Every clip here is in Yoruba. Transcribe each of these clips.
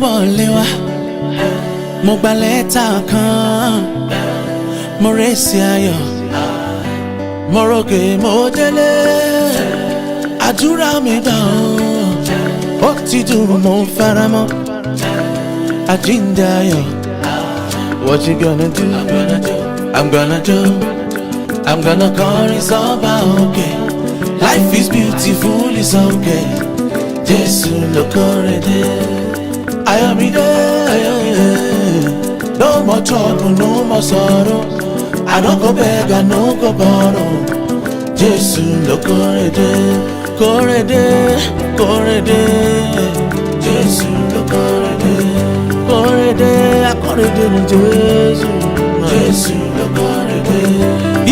Wọléwá, mo gba lẹ́tà kan, mo rèsì ayọ̀, mo ròkè mo délé, àdúrà mi gbà ó ti dùn mo faramọ́, àjíǹde ayọ̀. What you gonna do? I'm gonna call it sọ́ba òkè. Life is beautiful, it's okay. Jésù ló kórè dé. Ayọ̀mídé, no more trouble, no more sorrow. I don't go beg, I no go borrow. Jésù ló kórè dé, kórè dé, kórè dé. Jésù ló kórè dé, kórè dé, akórè dé ní Jésù. Jésù ló kórè dé.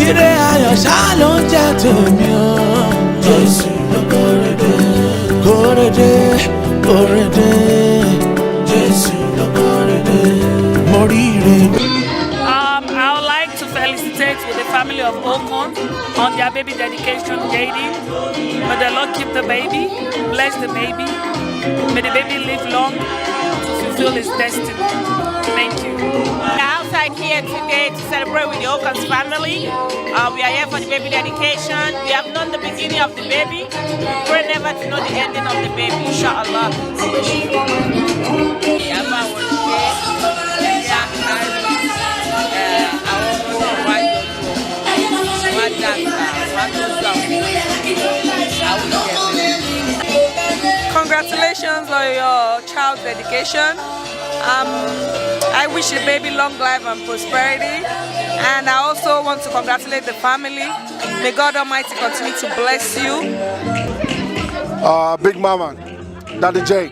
Ire ayọ̀ ṣá ló ń jẹ́ tèmi o. Jésù ló kórè dé, kórè dé, kórè dé. I would like to felicitate with the family of Okon on their baby dedication, Jaden. May the Lord keep the baby, bless the baby. May the baby live long to fulfill his destiny. Thank you. We're outside here today to celebrate with the Okons family. We are here for the baby dedication. We have known the beginning of the baby. Pray never to know the ending of the baby, inshallah. Congratulations on your child's dedication. I wish the baby long life and prosperity, and I also want to congratulate the family. May God Almighty continue to bless you. Big Mama, Daddy J,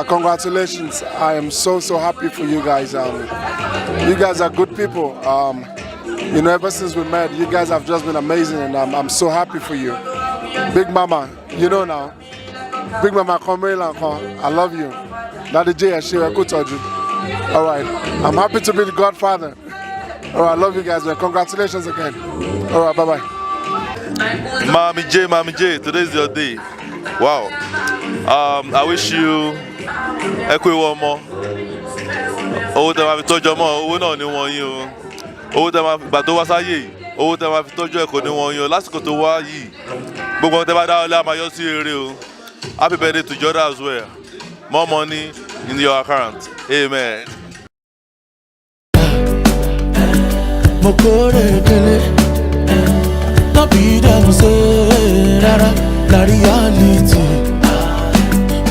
congratulations. I am so happy for you guys. You guys are good people. You know, ever since we met, you guys have just been amazing, and I'm so happy for you. Big Mama, you know now. Big Mama, I love you. Daddy J, all right, I'm happy to be the godfather. All right, I love you guys, man. Congratulations again. All right, bye-bye. Mommy J, today's your day. Wow. I wish you one more. Owó tẹ́ máa fi tọ́jú ọmọ, owó náà ni wọ́n yín o. Owó tẹ́ máa fi gbà tó wá sáyé yìí, owó tẹ́ máa fi tọ́jú ẹ̀kọ́ ni wọ́n yín o. Lásìkò tó wá yìí, gbogbo tẹ́ bá dá ọlẹ́ àmà yọ sí eré o. Happy birthday to Jordan as well. More money in your account. Amen. Mo kórè délé, no be them say rárá, na reality.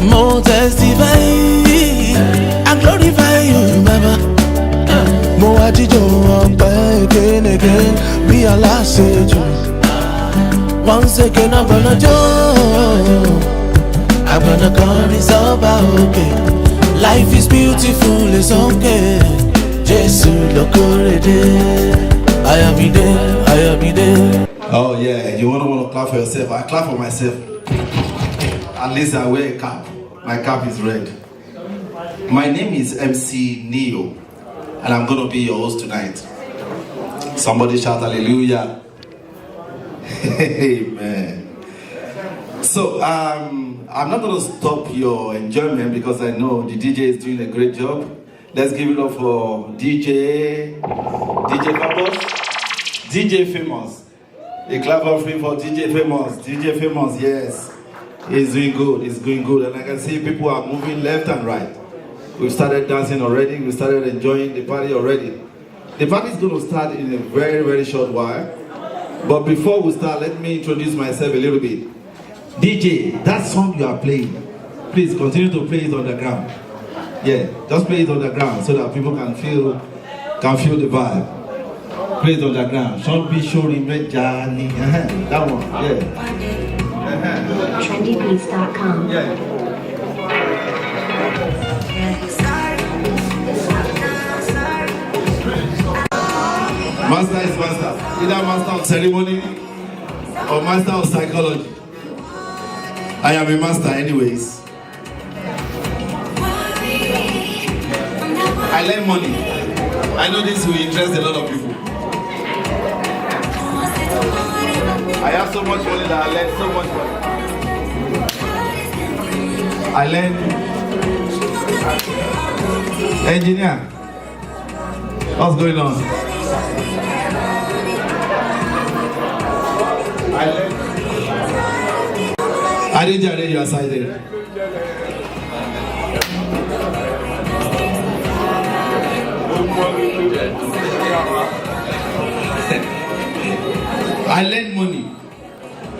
Mo testify and glorify you, Baba. Mo wá jíjó ọpẹ́ again, bí aláṣejù. Once again I'm gonna do. I'm gonna call it sọ́ba òkè. Life is beautiful, it's okay. Jésù ló kórè dé. Ayọ̀mídé. Oh yeah, you wanna clap for yourself? I clap for myself. At least I wear a cap. My cap is red. My name is MC Neo, and I'm gonna be your host tonight. Somebody shout hallelujah. Amen. So I'm not gonna stop your enjoyment because I know the DJ is doing a great job. Let's give it up for DJ Fabos, DJ Famous. A clap of free for DJ Famous, yes. He's doing good, he's going good. And I can see people are moving left and right. We've started dancing already, we started enjoying the party already. The party is going to start in a very short while. But before we start, let me introduce myself a little bit. DJ, that song you are playing, please continue to play it on the ground. Yeah, just play it on the ground so that people can feel the vibe. Play it on the ground. Don't be showing red Johnny. That one, yeah. Trendybeats.com. Yeah. Master is master. Either master of ceremony or master of psychology. I am a master anyways. I learn money. I know this will interest a lot of people. I have so much money that I learn so much money. I learn Engineer, what's going on? I didn't you aside there. I lend money,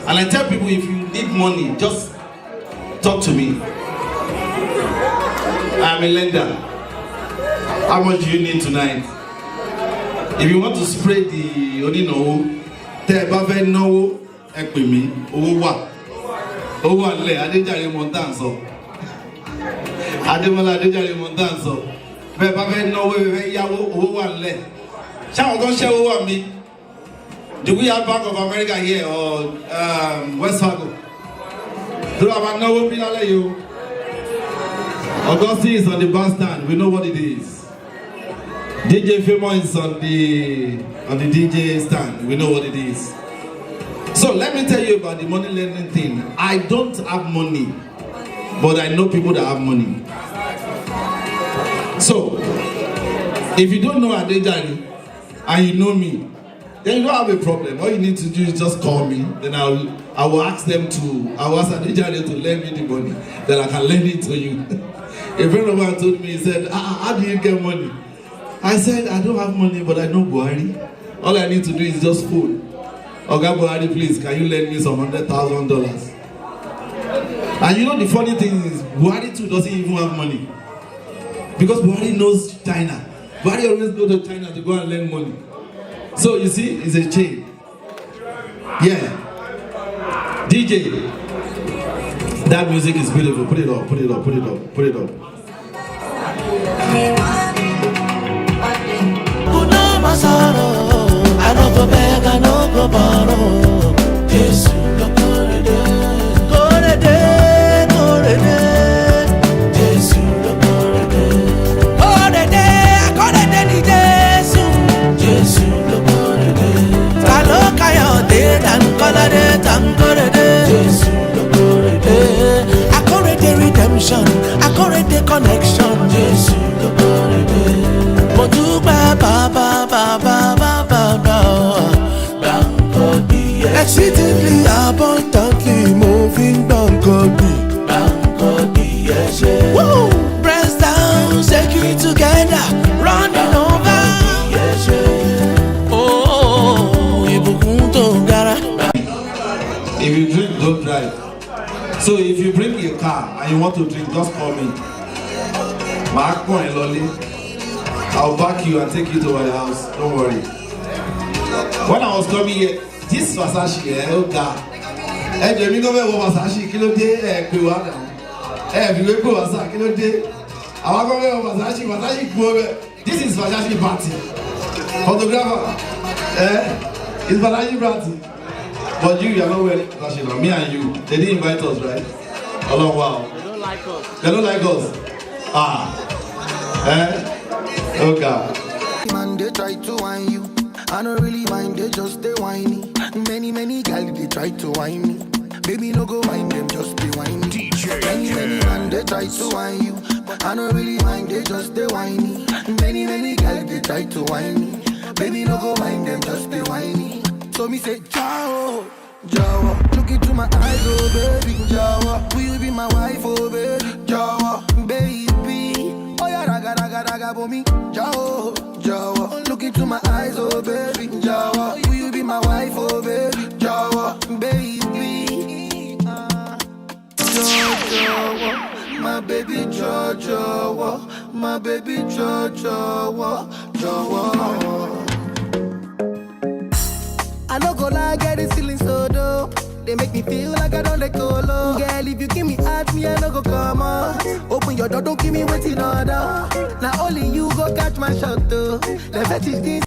and I tell people if you need money, just talk to me. I'm a lender. How much do you need tonight? If you want to spread the onino, tell Bave no equimi, over le, I didn't tell you Montanso. I didn't tell you Montanso. Bave no way, yawo, over le. Shall don't show over me. Do we have Bank of America here or West Fargo? Do I have no people you? Augustine is on the bus stand. We know what it is. DJ Fimo is on the DJ stand. We know what it is. So let me tell you about the money lending thing. I don't have money, but I know people that have money. So if you don't know Adejari and you know me, then you don't have a problem. All you need to do is just call me. Then I will ask Adejari to lend me the money. Then I can lend it to you. A friend of mine told me, he said, how do you get money? I said, I don't have money, but I know Buhari. All I need to do is just phone. Okay, Buhari, please, can you lend me some $100,000? And you know the funny thing is, Buhari too doesn't even have money. Because Buhari knows China. Buhari always go to China to go and lend money. So you see, it's a chain. Yeah. DJ. That music is beautiful. Put it up, put it up, put it up, put it up. I don't go beg, I don't go borrow. Jesus, go redemption, I correct the connection. Jesus, exceedingly abundantly moving down Woo! Press down, shake it together, running over. If you drink, don't drive. So if you bring your car and you want to drink, just call me. I'll back you and take you to my house. Don't worry. When I was coming here, this Versace, oh God. Hey, you know what Versace kilo day? If you go Versace kilo day, I want to go Versace go. This is Versace party. Photographer, it's Versace party. But you are not wearing Versace. Me and you, they didn't invite us, right? Oh wow. They don't like us. They don't like us. Oh God. Man, they try to whine you. I don't really mind, they just they whiny. Many guys they try to whine me. Baby, no go mind them, just be whiny. Many man they try to whine you. I don't really mind, they just they whiny. Many guys they try to whine me. Baby, no go mind them, just be whiny. So me say, Jawa, Jawa, look into my eyes, oh baby, Jawa, will you be my wife, oh baby, Jawa, baby, oh yeah, raga, for me, Jawa, Jawa, look into my eyes, oh baby, Jawa, will you be my wife, oh baby, Jawa, baby, Jawa, my baby, Jawa, my baby, Jawa. I don't go like get this feeling so dope. They make me feel like I don't let go low. Girl, if you give me at me, I don't go come on. Open your door, don't give me waiting order. Now only you go catch my shot though. The fetish this.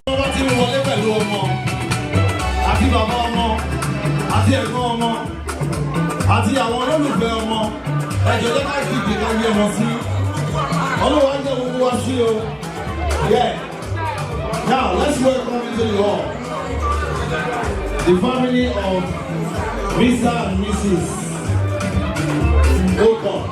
Yeah. Now let's welcome into the hall the family of Mr. and Mrs. Okon.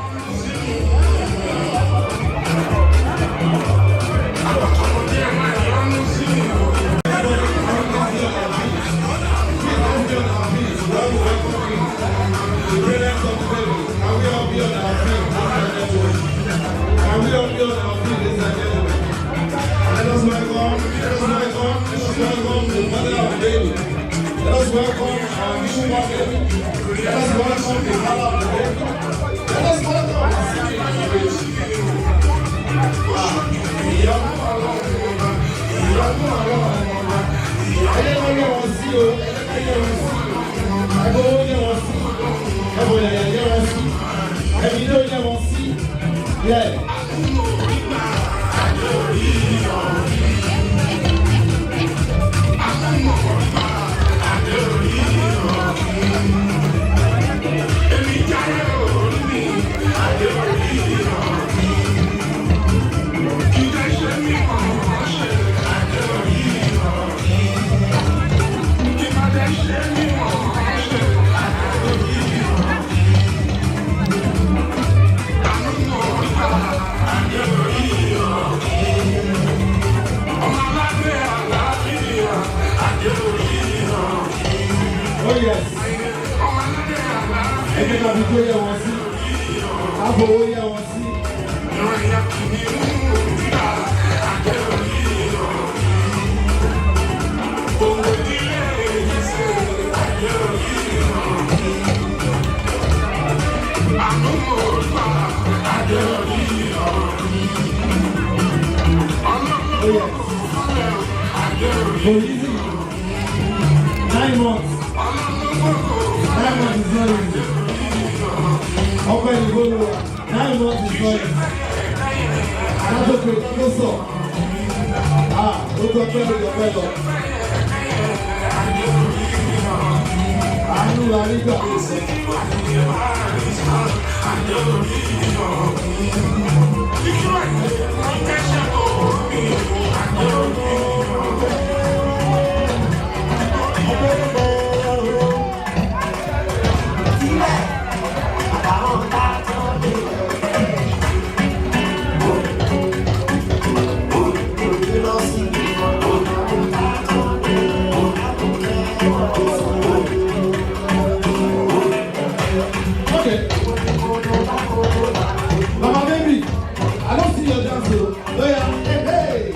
Oh yes. So easy. 9 months. 9 months is not easy. Okay, you go lower. 9 months is not easy. That's okay. Close up. Look up there with your belly. I know I need Mama baby, I don't see your dance though. Oh yeah, hey,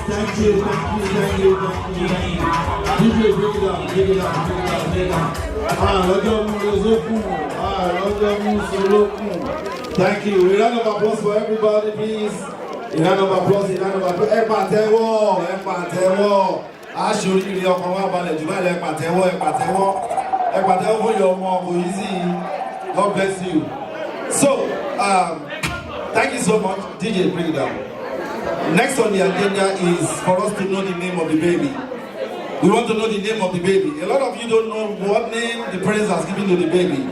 thank you. DJ, bring it up. Thank you. A round of applause for everybody, please. A round of applause. Ẹ pàtẹ́wọ́. Aṣorí ilé ọkàn wa balẹ̀ jù báyìí ẹ pàtẹ́wọ́. Ẹ pàtẹ́wọ́ fún your ọmọ Oyizi. God bless you. So, thank you so much. DJ, bring it down. Next on the agenda is for us to know the name of the baby. We want to know the name of the baby. A lot of you don't know what name the parents have given to the baby.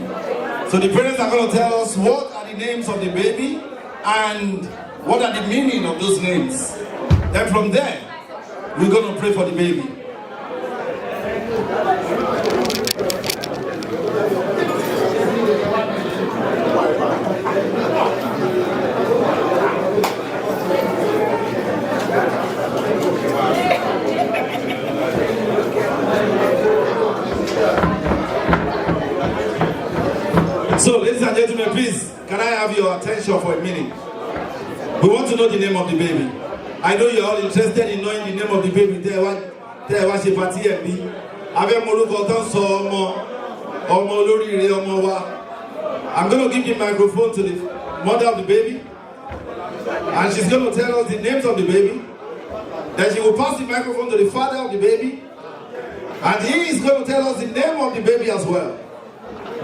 So the parents are going to tell us what are the names of the baby and what are the meaning of those names. Then from there, we're going to pray for the baby. So, ladies and gentlemen, please, can I have your attention for a minute? We want to know the name of the baby. I know you're all interested in knowing the name of the baby. I'm going to give the microphone to the mother of the baby, and she's going to tell us the names of the baby. Then she will pass the microphone to the father of the baby, and he is going to tell us the name of the baby as well.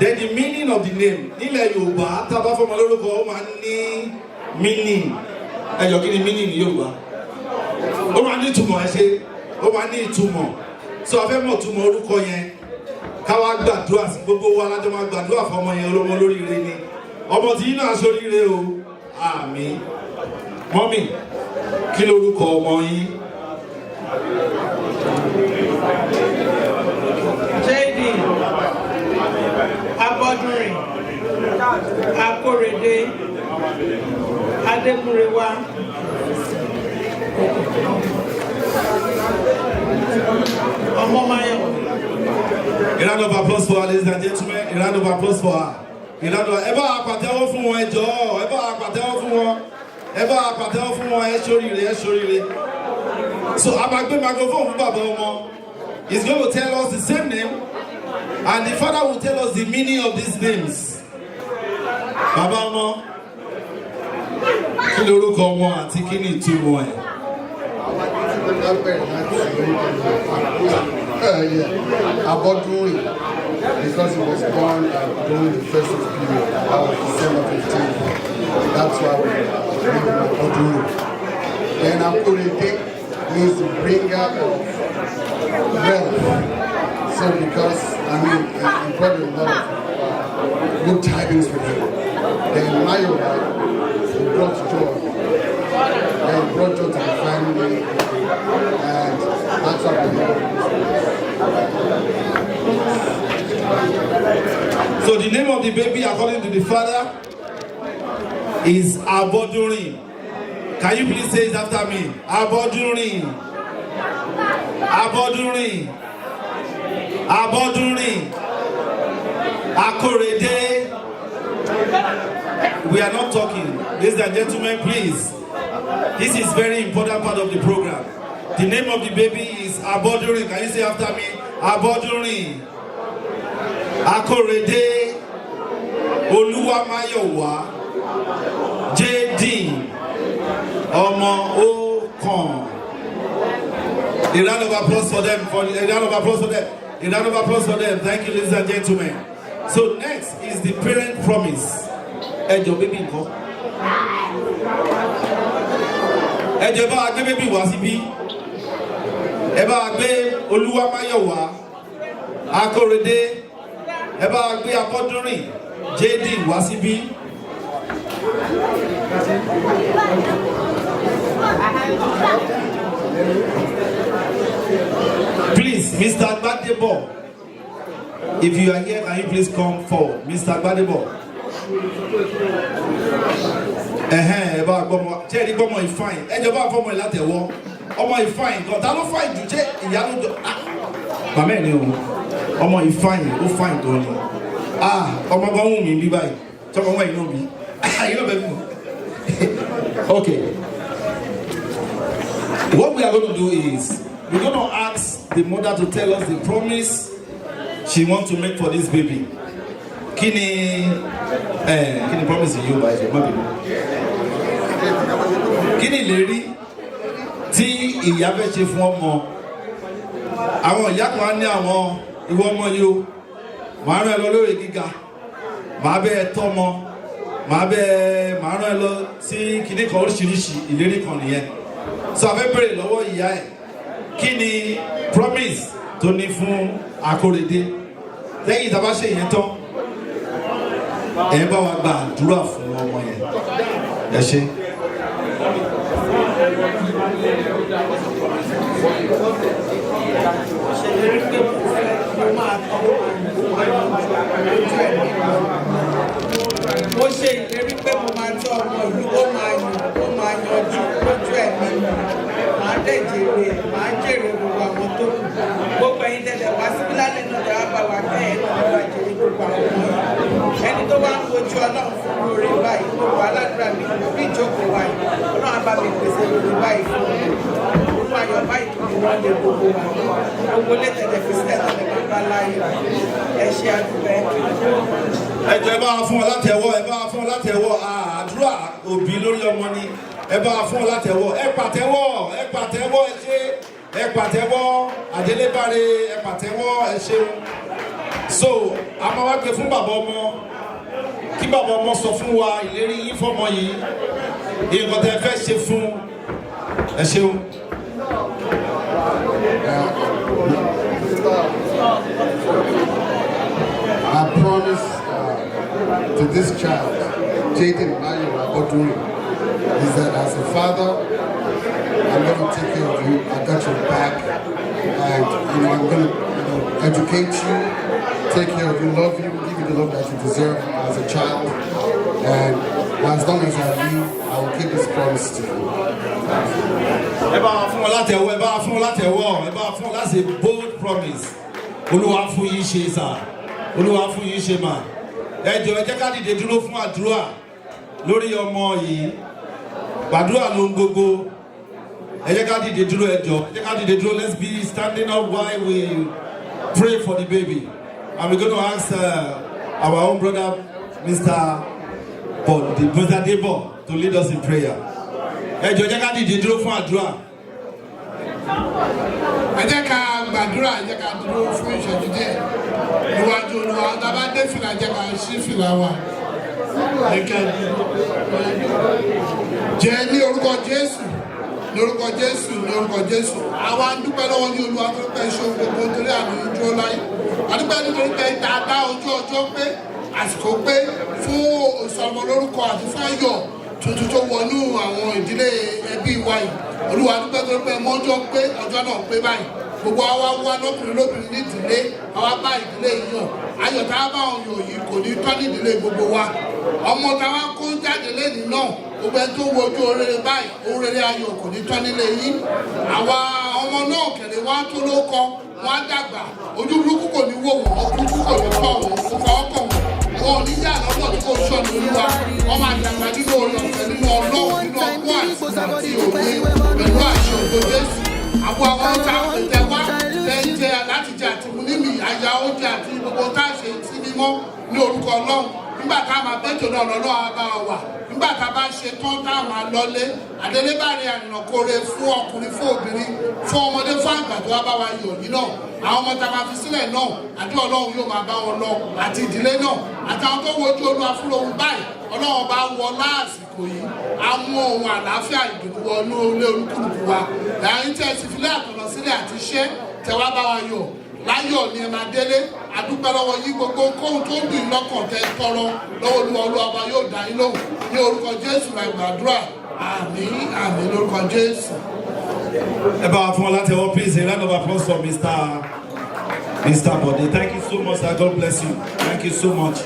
Then the meaning of the name. Nílẹ̀ Yorùbá, tá bá fọmọ lórúkọ ó máa ní meaning. Ẹ jọ̀ọ́ kí ni meaning ní Yorùbá? Ó máa ní ìtumọ̀ ẹ ṣe. Ó máa ní ìtumọ̀. So a fẹ́ mọ̀ ìtumọ̀ orúkọ yẹn. Ká wá gbàdúrà sí gbogbo wa lájọ máa gbàdúrà fọmọ yẹn olómọ lóríire ni. Ọmọ tí yín náà ṣoríire o. Àmín. Mọ́mì, kí lorúkọ ọmọ yín? JD. Abọ́dúnrin, Akórèdé, Adémúrewá. Ọmọmáyọ̀. A round of applause for her, ladies and gentlemen. A round of applause for her. Ẹ bá wa pàtẹ́wọ́ fún wọn, ẹ jọ̀ọ́. Ẹ bá wa pàtẹ́wọ́ fún wọn. Ẹ ṣoríire. So, a máa gbé microphone fún bàbá ọmọ. He's going to tell us the same name. And the father will tell us the meaning of these names. Baba ọmọ, kí lorúkọ ọmọ àti kí ni ìtumọ̀ ẹ̀? Abọ́dúnrin, because he was born during the festive period, that was December 15th. That's why we named him Abọ́dúnrin. Then Akórèdé means the bringer of wealth. So because, he brought a lot of good tidings with him. Then Mayowa, he brought joy. Then he brought joy to the family, and that's what we do. So the name of the baby, according to the father, is Abọ́dúnrin. Can you please say it after me? Abọ́dúnrin. Akórèdé. We are not talking. Ladies and gentlemen, please. This is very important part of the program. The name of the baby is Abọ́dúnrin. Can you say after me? Abọ́dúnrin. Akórèdé. Olúwamáyọ̀wá. JD. Ọmọ Okan. A round of applause for them. Thank you, ladies and gentlemen. So next is the parent promise. Ẹjọ baby nǹkan. Ẹjọ bá wa gbé baby wá síbí. Ẹ bá wa gbé Olúwamáyọ̀wá Akórèdé. Ẹ bá wa gbé Abọ́dúnrin JD wá síbí. Please, Mr. Gbadebo, if you are here, can you please come forward? Mr. Gbadebo. Eba gbọmọ, ṣé ẹni gbọmọ ìfàyìn? Ẹjọ bá fọmọ ìlàtẹ̀wọ́. Ọmọ ìfàyìn kan, ta ló fàyìn jù ṣé ìyá ló jọ? Màmá ẹ̀ ni o, ọmọ ìfàyìn, ó fàyìn gan ni. Ọmọ gan wù mí bí báyìí, tọkọ wọ́n ìlú mi. You know, baby. Okay. What we are going to do is we're going to ask the mother to tell us the promise she wants to make for this baby. Kini promise you by your mother. Kini lady tí ìyá fẹ́ ṣe fún ọmọ. Àwọn ìyá kan ní àwọn ìwọ ọmọ yìí o. Màá rán ẹ lọ lórí gíga. Màá bẹ́ ẹ tọ́mọ. Màá rán ẹ lọ sí kíní kan oríṣiríṣi ìlérí kan nìyẹn. So a fẹ́ bèrè lọ́wọ́ ìyá ẹ̀. Kí ni promise tó ní fún Akóredé? Lẹ́yìn ìtàbá ṣe ìyẹn tán. Ẹ bá wa gba àdúrà fún ọmọ yẹn. Ẹ ṣé. Mo ṣe ìlérí pé mo máa tọ́ ọmọ yìí, ó máa yanjú lójú ẹ̀mí mi. Màá dẹ̀ jèrè ẹ̀, màá jèrè gbogbo àwọn tó kù. Gbogbo ẹ̀yin tẹ̀lẹ̀ wá síbí lálẹ́ náà dára bá wa kẹ́ ẹ̀ náà wá jèrè gbogbo àwọn ọmọ yìí. Ẹni tó wá ń wojú Ọlọ́run fún lórí báyìí, gbogbo aládùúrà mi bí ìjókòó wa yìí, Ọlọ́run á bá mi pèsè lórí báyìí fún mi. Olú ayọ̀ báyìí tó ní wọ́n lé gbogbo wa. Gbogbo létẹ̀lẹ̀ fi sílẹ̀ náà lè máa bá láyé. Ẹ ṣe àdúgbò ẹ jọ̀ọ́ ẹ bá wa fún ọ látẹ̀wọ́, ẹ bá wa fún ọ látẹ̀wọ́, àdúrà òbí lórí ọmọ ni. Ẹ bá wa fún ọ látẹ̀wọ́, ẹ pàtẹ́wọ́, ẹ pàtẹ́wọ́, ẹ ṣé, ẹ pàtẹ́wọ́, àdélébáre, ẹ pàtẹ́wọ́, ẹ ṣeun. So a máa wá gbé fún bàbá ọmọ kí bàbá ọmọ sọ fún wa ìlérí yín fọ́mọ yìí, nǹkan tẹ́ fẹ́ ṣe fún, ẹ ṣeun. I promise to this child, Jaden Mayo Oduri, is that as a father, I'm going to take care of you. I got your back, and I'm going to educate you, take care of you, love you, give you the love that you deserve as a child. And as long as I live, I will keep this promise to you. Ẹ bá wa fún ọ látẹ̀wọ́, ẹ bá wa fún ọ látẹ̀wọ́, ẹ bá wa fún ọ láti a bold promise. Olúwa fún yín ṣe sà. Olúwa fún yín ṣe mà. Ẹ jọ̀ọ́ ẹ jẹ́ ká dìde dúró fún àdúrà lórí ọmọ yìí. Gbàdúrà ló ń gbogbo. Ẹ jẹ́ ká dìde dúró, ẹ jọ̀ọ́. Ẹ jẹ́ ká dìde dúró. Let's be standing up while we pray for the baby. And we're going to ask our own brother, Mr. Debo, to lead us in prayer. Ẹ jọ̀ọ́ ẹ jẹ́ ká dìde dúró fún àdúrà. Ẹ jẹ́ ká gbàdúrà, ẹ jẹ́ ká dúró fún ìṣẹ́jú díẹ̀. Níwájú Olúwa, tá bá dé fìlà, jẹ́ ká ṣí fìlà wa. Jẹ́ ní orúkọ Jésù, ní orúkọ Jésù, ní orúkọ Jésù. Àwa ń dúpẹ́ lọ́wọ́ ní Olúwa tó pẹ́ ṣe ohun gbogbo nítorí àmì ìjọ láyé. A dúpẹ́ nítorí pé dáadáa ojú ọjọ́ pé àsìkò pé fún ìsọmọ lórúkọ àti fún ayọ̀ tuntun tó wọnú àwọn ìdílé ẹbí wa yìí. Olúwa dúpẹ́ tó pẹ́ mọ́jọ́ pé ọjọ́ náà pé báyìí. Gbogbo àwa wá lọ́kùnrin lóbìnrin ní ìdílé, àwa bá ìdílé yìí yàn. Ayọ̀ tá a bá wọn yàn yìí kò ní tán ní ìdílé gbogbo wa. Ọmọ táwa kó jáde lẹ́nìí náà, gbogbo ẹni tó wojú orere báyìí, orere ayọ̀ kò ní tán nílé yìí. Àwa ọmọ náà kẹ̀lé wá tó ló kọ, wọ́n á dàgbà. Ojú burúkú kò ní wò wọ́n, ọkùnrin kò ní kọ̀ wọ́n, kò fọ́ ọkọ̀ wọ́n. Wọn ò ní yà lọ́pọ̀ tí kò sọ ní Olúwa. Wọ́n máa dàgbà nínú orí ọ̀fẹ́, nínú Ọlọ́run, nínú ọgbọ́n àti òwe pẹ̀lú àṣẹ ògo Jésù. Àwọn ọ̀tá ìtẹ̀ wá lẹ́jẹ̀ láti jẹ àti mú níbi àyà oúnjẹ àti gbogbo tá a ṣe sí mímọ́ ní orúkọ Ọlọ́run. Nígbà tá a máa bẹ́tò náà lọ́lọ́ àbá wà. Nígbà tá a bá ṣe tán tá a máa lọlé. Àdélébáre àrìnàkóre fún ọkùnrin, fún obìnrin, fún ọmọdé, fún àgbà tó wá bá wa yọ̀ yìí náà. Àwọn ọmọ tá a máa fi sílẹ̀ náà, àdúrà Ọlọ́run yóò máa bá wọn lọ àti ìdílé náà. Àtàwọn tó wojú Olúwa fún ohun báyìí, Ọlọ́run bá wọ láàsìkò yìí. Àwọn ohun àlàáfíà ìdùnnú wọnú ilé olúkúlùkù wa. Ẹ̀yin tí ẹ ti filé àtọ̀nà sílẹ̀ àti iṣẹ́ tẹ wá bá wa yọ̀. Láyọ̀ ni ẹ máa délé. Àdúpẹ́ lọ́wọ́ yín gbogbo kóhun tó ń dùn lọ́kàn tẹ tọrọ lọ́wọ́ Olúwa. Olúwa ọba yóò dá yín lóhùn. Ní orúkọ Jésù la gbàdúrà. Àmín, àmín lórúkọ Jésù. Ẹ bá wa fún ọ látẹ̀wọ́, please. A round of applause for Mr. Bode. Thank you so much, sir. God bless you. Thank you so much.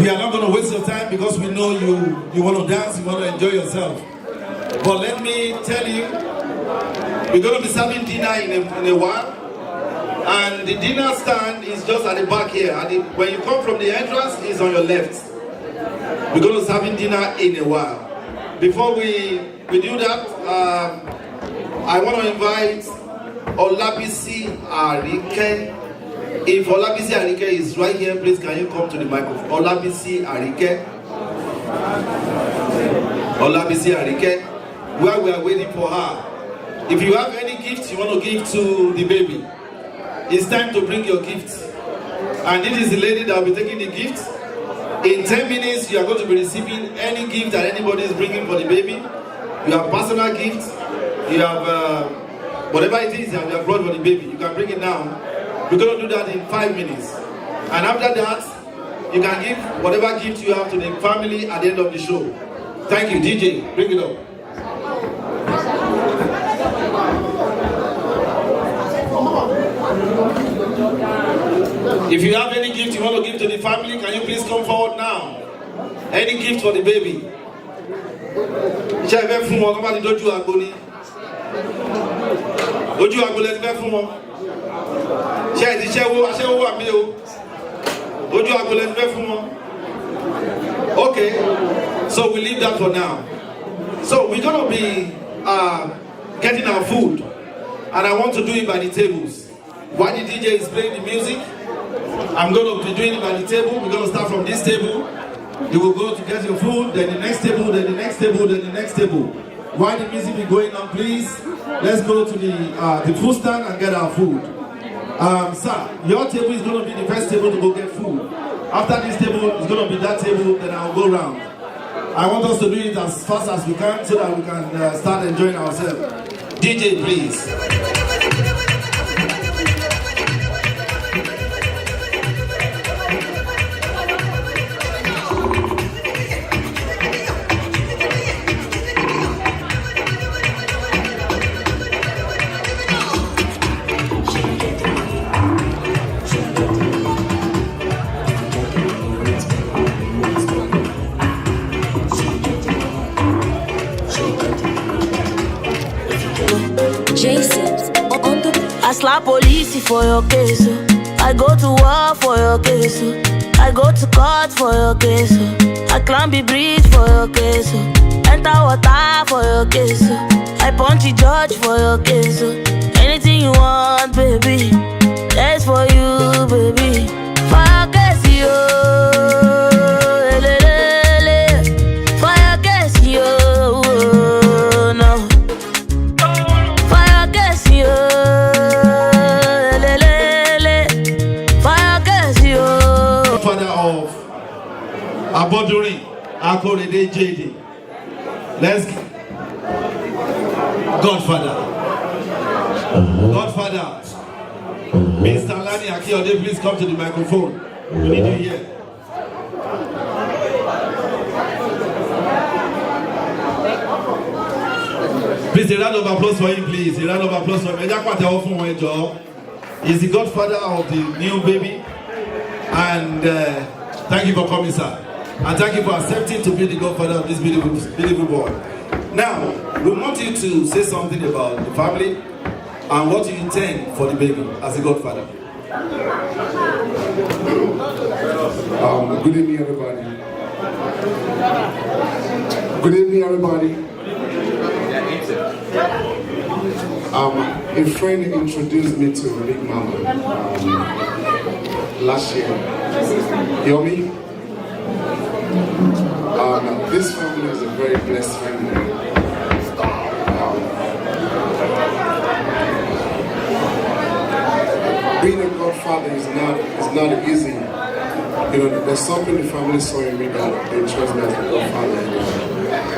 We are not going to waste your time because we know you want to dance, you want to enjoy yourself. But let me tell you, we're going to be serving dinner in a while. And the dinner stand is just at the back here. And when you come from the entrance, it's on your left. We're going to serve dinner in a while. Before we do that, I want to invite Olabisi Arike. If Olabisi Arike is right here, please can you come to the microphone? Olabisi Arike. Olabisi Arike. While we are waiting for her, if you have any gifts you want to give to the baby, it's time to bring your gifts. And this is the lady that will be taking the gifts. In 10 minutes, you are going to be receiving any gift that anybody is bringing for the baby. You have personal gifts. You have whatever it is that you have brought for the baby. You can bring it now. We're going to do that in 5 minutes. And after that, you can give whatever gift you have to the family at the end of the show. Thank you. DJ, bring it up. If you have any gift you want to give to the family, can you please come forward now? Any gift for the baby? Okay, so we leave that for now. So we're going to be getting our food, and I want to do it by the tables. While the DJ is playing the music, I'm going to be doing it by the table. We're going to start from this table. You will go to get your food, then the next table, then the next table, then the next table. While the music is going on, please, let's go to the food stand and get our food. Sir, your table is going to be the first table to go get food. After this table, it's going to be that table, then I'll go round. I want us to do it as fast as we can so that we can start enjoying ourselves. DJ, please. I slap police for your case. I go to war for your case. I go to court for your case. I climb the bridge for your case. Enter water for your case. I punch the judge for your case. Anything you want, baby, that's for you, baby. For your case, yo. For your case, yo. No. For your case, yo. Aboduri, Akorede JD. Let's Godfather. Godfather. Mr. Lani Akiode, please come to the microphone. We need you here. Please, a round of applause for him, please. A round of applause for him. He's the godfather of the new baby. And thank you for coming, sir. And thank you for accepting to be the godfather of this beautiful boy. Now, we want you to say something about the family and what you intend for the baby as a godfather. Good evening, everybody. Good evening, everybody. A friend introduced me to Big Mama last year. Yomi. This family is a very blessed family. Being a godfather is not easy. You know, there's something the family saw in me that they trust me as a godfather.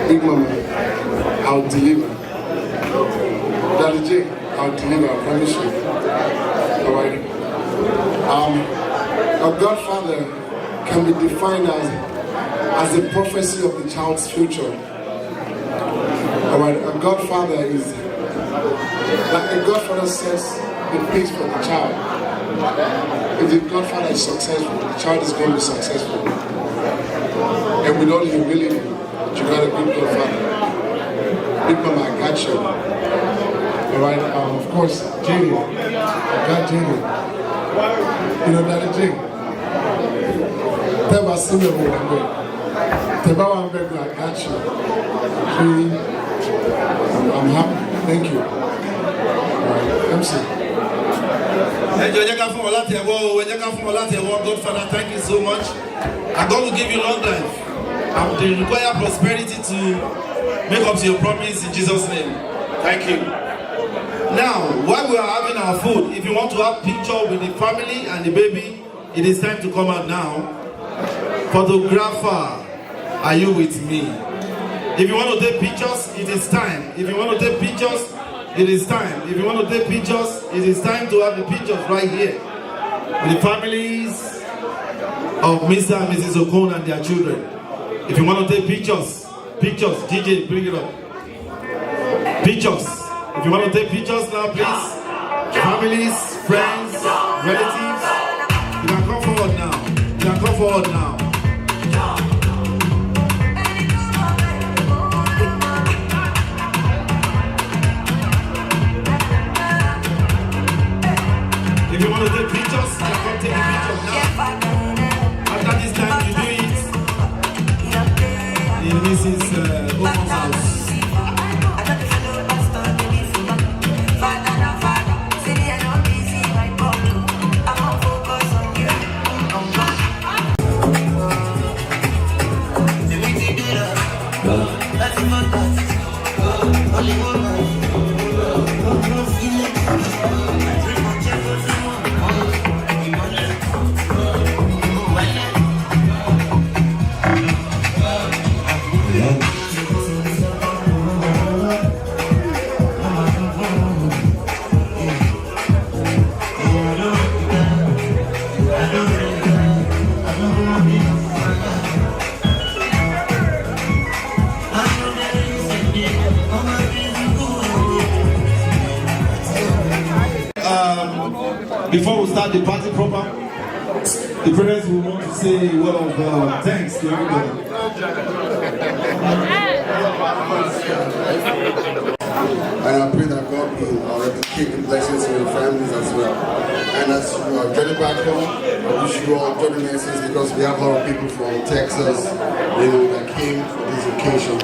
Big Mama, I'll deliver. Daddy J, I'll deliver, I promise you. Alright. A godfather can be defined as a prophecy of the child's future. Alright, a godfather is like a godfather sets the pace for the child. If the godfather is successful, the child is going to be successful. And with all humility, you got a good godfather. Big Mama, I got you. Alright, of course, JD. I got JD. You know, Daddy J. Tell my senior boy, Tebawa Mbegla, I got you. I'm happy. Thank you. MC. Godfather, thank you so much. I'm going to give you long life. I'm to require prosperity to make up to your promise in Jesus' name. Thank you. Now, while we are having our food, if you want to have picture with the family and the baby, it is time to come out now. Photographer, are you with me? If you want to take pictures, it is time. If you want to take pictures, it is time. If you want to take pictures, it is time to have the pictures right here. With the families of Mr. and Mrs. Okon and their children. If you want to take pictures, DJ, bring it up. Pictures. If you want to take pictures now, please. Families, friends, relatives, you can come forward now. You can come forward now. If you want to take pictures, you can come take a picture now. After this time, you do it in Mrs. Okon's house. Before we start the party proper, the parents will want to say a word of thanks to everybody. And I pray that God will replicate the blessings for your families as well. And as you are getting back home, I wish you all journey blessings because we have a lot of people from Texas, that came for this occasion.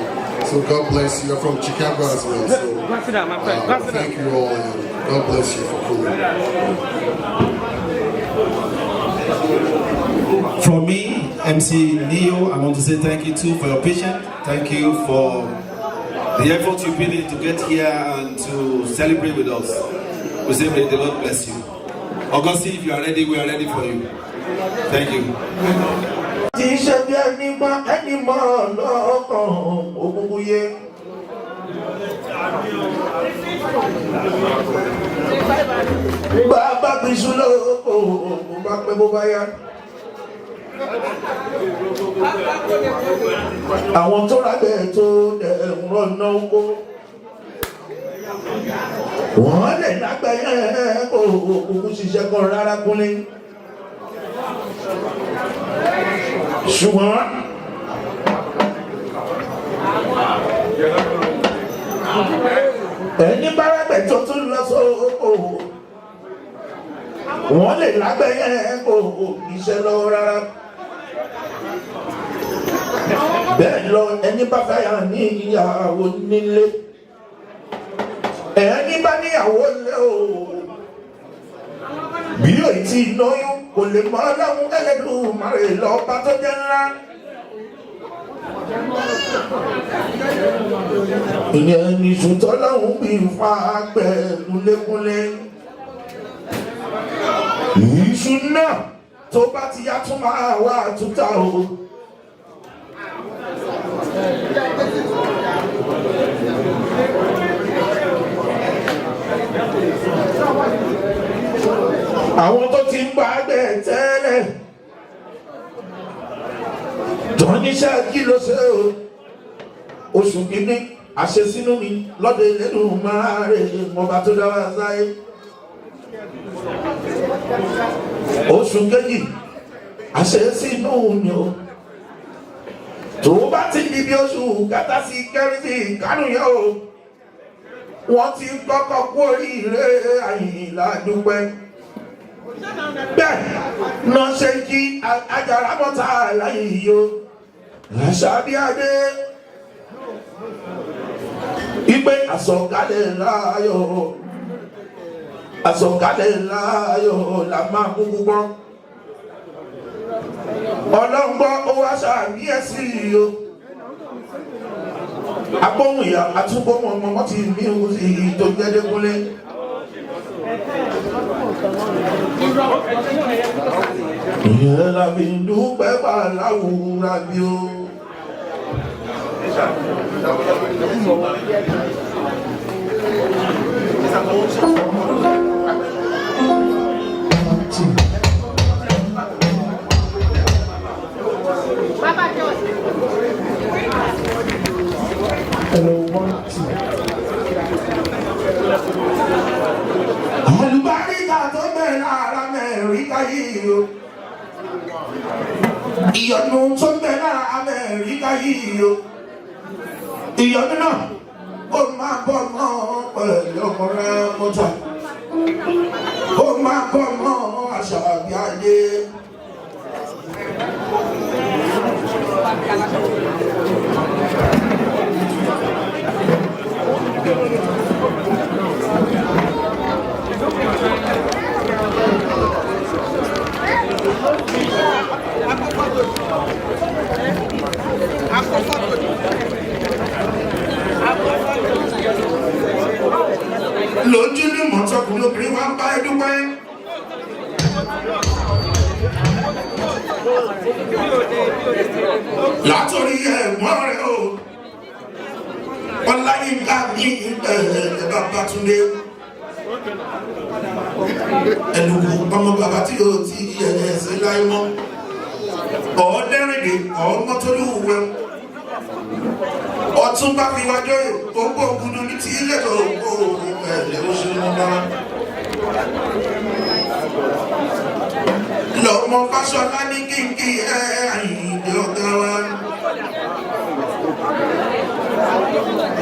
So God bless you. You're from Chicago as well. So thank you all and God bless you for coming. From me, MC Neo, I want to say thank you too for your patience. Thank you for the effort you put in to get here and to celebrate with us. We say may the Lord bless you. Augustine, if you are ready, we are ready for you. Thank you. Àwọn tó rábẹ̀ tó ẹ̀rọ náà kó wọ́n lè lágbẹ̀ẹ́ kó òkú ṣiṣẹ́ kan rárá kúnlé ṣùgbọ́n ẹni bá rábẹ̀ tó tún lọ sóko wọ́n lè lágbẹ̀ẹ́ kó iṣẹ́ lọ́wọ́ rárá. Bẹ́ẹ̀ lọ ẹni bá fẹ́yà ní ìyàwó nílé ẹni bá níyàwó lé o bí yóò tí lóyún kò lè mọ ọlọ́run Ẹlẹ́dùmarè lọ́ba tó jẹ́ ńlá. Ìyẹn ní ṣùtọ́ lọ́hùn bí fa pẹ̀lú lékúnlé ìṣù náà tó bá ti yá tún máa wá túta o. Àwọn tó ti ń bá gbẹ̀ tẹ́lẹ̀ tó níṣẹ́ kí ló ṣe o oṣù kìíní àṣesínú mi lọ́dọ̀ Ẹlẹ́dùmarè ọba tó dá wa sáyé. Oṣù kejì àṣesínú mi o tó bá ti di bí oṣù kẹta sí kẹrìntì kánú yẹn o wọ́n ti kọ́kọ́ kú oríire Àyìnlá Dúpẹ́. Bẹ́ẹ̀ náà ṣe kí Àjàrà Mọ́tà láyé yìí o Àṣàbíadé ìpè àsọ̀kalẹ̀ láàyò la máa kú gbọ́ ọlọ́ngbọ́ ó wá ṣàbíyèsí o agbóhùn ìyá àtúgbóhùn ọmọ wọn ti mí o sí tó gbẹ́dẹ́gúnlé ìyẹn la fi dúpẹ́ bá láwùrà bí o. Olùbáríkà tó bẹ̀rẹ̀ lára Amẹ́ríkà yìí o. Ìyọnu tó bẹ̀rẹ̀ lára Amẹ́ríkà yìí o. Ìyọnu náà ó máa bọ̀ mọ́ pẹ̀lú ọmọ rẹ̀ mọ́tà. Ó máa bọ̀ mọ́ Àṣàbíadé. Lójú ní mọ̀tọ́kùnrin obìnrin wá ń bá ẹdúpẹ́. Látòrí ẹ̀gbọ́n rẹ̀ o, Ọláyínká ní ìbẹ̀rẹ̀ Babátúndé. Ẹ̀lùkù ọmọ bàbá tí ó ti ẹ̀yẹ̀ sí láyé mọ́. Ọ̀ọ́dẹ́rìndé ọmọtolúwẹ̀. Ọ̀tún bá fi wájọ́ gbogbo ògùdù ní ti ilé ògbó ẹ̀lẹ́ oṣù nígbà. Lọ́mọ Fáṣọlá ní kíkí Àyìndé ọ̀gá wa.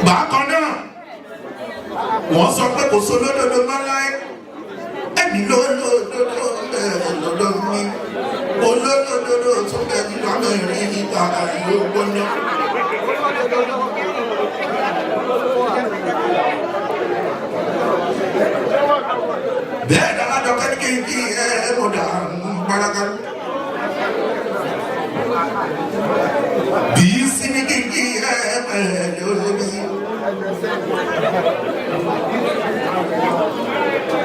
Bákan náà, wọ́n sọ pé kò sólódodo mọ́ láé. Ẹ̀mí lólódodo bẹ̀rẹ̀ lọ́dọ̀ mi. Olódodo tó bẹ̀ nínú Amẹ́ríkà nípa àyè ògbóná. Bẹ́ẹ̀ dára dọ́kẹ́ ní kíkí mọ̀dà Baraka. Bíi sí ní kíkí ẹ̀ẹ́mẹ̀ẹ́lẹ́ olóbísí.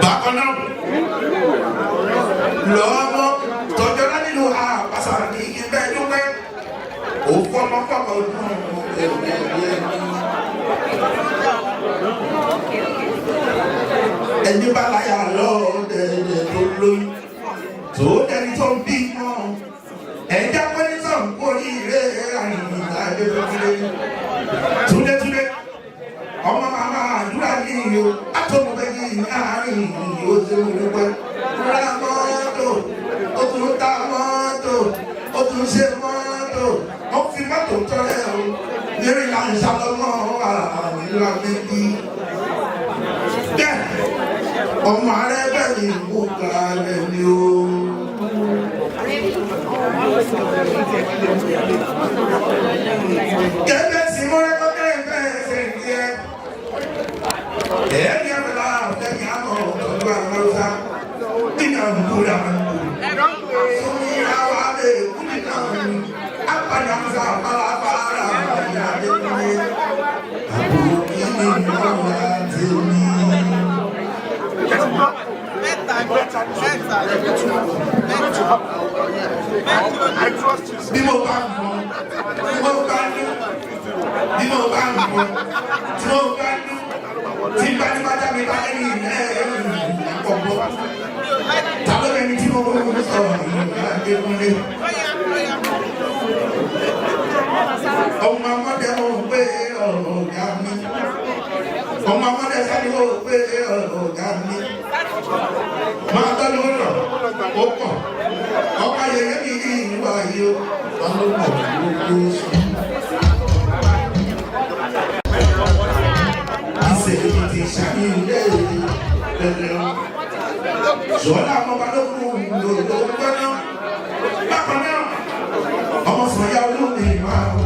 Bákan náà, lọ́mọ tọ́jọ́ lá nínú àpàṣà ní ibẹ̀ dúpẹ́. Ó fọmọ ọdún ẹni bá láyà lọ dẹ̀dẹ̀ tó lóyún tó dẹni tó ń bí mọ́ ẹ̀já pé ní sọ̀rọ̀ kó ní ilé àyìn àdébókúlé túndétúndé ọmọ màmá àdúrà ní ìlú àtọ́mọ̀bẹ́ yìí ní àárín ìlú ó ti mú dúpẹ́ ra mọ́tò ó tún ta mọ́tò ó tún ṣe mọ́tò ó fi mọ́tò tọ́lẹ̀ o lérí ìlànà lọ́mọ́ ìlú àbẹ́bí bẹ́ẹ̀ ọmọ ààrẹ bẹ́ẹ̀ ni ìwò kalẹ̀ ni o. Gẹ́gẹ́ sí mọ́rẹ́kọ́ kẹ́ẹ̀kẹ́ ẹ̀ṣẹ̀ ìjẹ́ ẹ̀ẹ́dì ẹ̀mẹ́lá ọ̀tẹ́ni àmọ́ ọ̀tọ́jú àmọ́sá nínú àmúkúrà sórí àwọn abẹ́ ìkúnìkà apàdánsá pàlàpàlà àyàdẹ́kùnlé àbúrò kí ni ìmọ̀lá tèmi. Bí mo bá ń bọ̀, bí mo bá ń dún, bí mo bá ń bọ̀, tí mo bá ń dún, tí bá ní bájá mi bá ẹni ìpọ̀pọ̀. Tàbí ẹni tí mo ń sọ̀rọ̀ Adékúnlé. Ọmọ ọmọdé mo gbé ọ̀gá mi. Ọmọ ọmọdé sáré mo gbé ọ̀gá mi. Máa tọ́jú rọ̀, ó pọ̀. Ọkọ̀ ayẹyẹ mi ní ìwà yìí ó. Wọ́n ló pọ̀ lóko sùn. Ìṣèlú ti ṣàyẹ̀lẹ̀ lẹ́lẹ́. Ṣọ́lá ọmọ balógun lòdò gbọ́ná. Bákan náà, ọmọ sọ̀yà olómi máa wọ.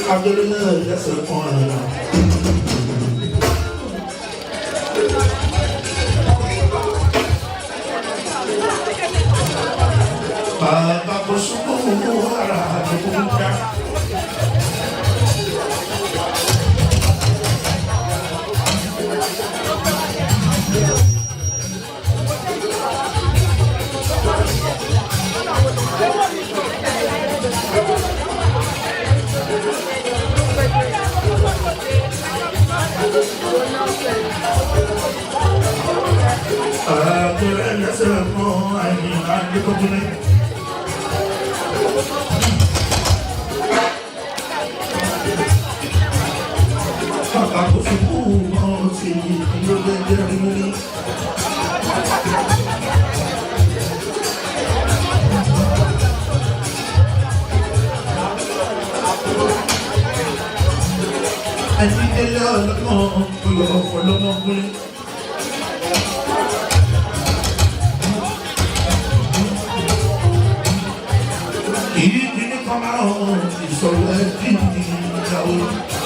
I'm getting nervous, that's the point. Baba Bosuara, He didn't come out, so let him go.